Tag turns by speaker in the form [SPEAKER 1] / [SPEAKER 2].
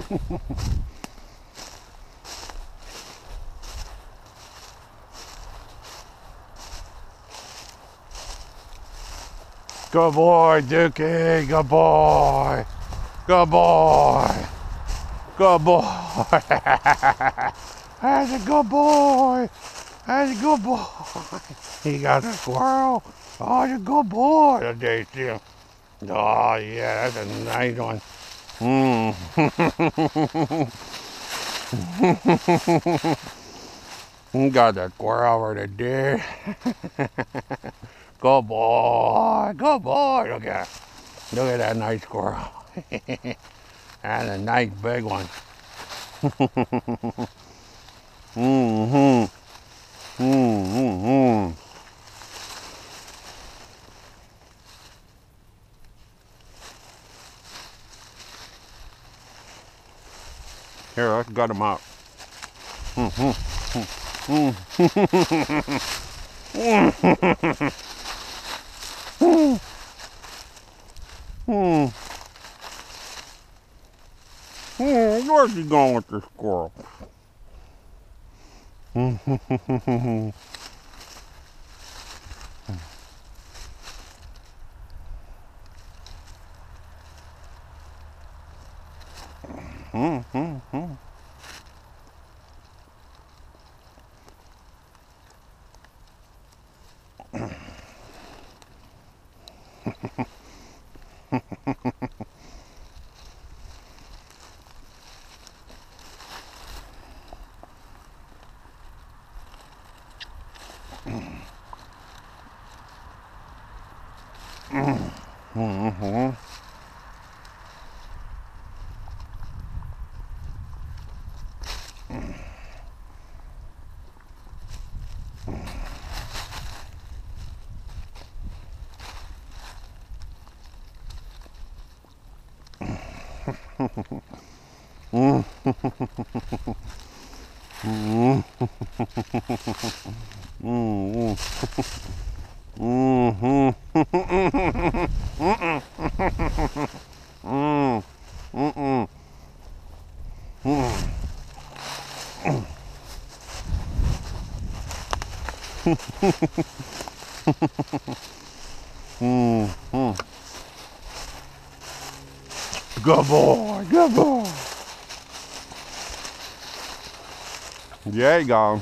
[SPEAKER 1] Good boy, Dookie. Good boy. Good boy. Good boy. That's a good boy. That's a good boy. He got a squirrel. Oh, you're a good boy today, Tim. Oh, yeah, that's a nice one. You got the squirrel over there. Good boy. Good boy. Look at that nice squirrel. And a nice big one. Here, let's gut him out. Where's he going with the squirrel? Good boy, good boy. There you go.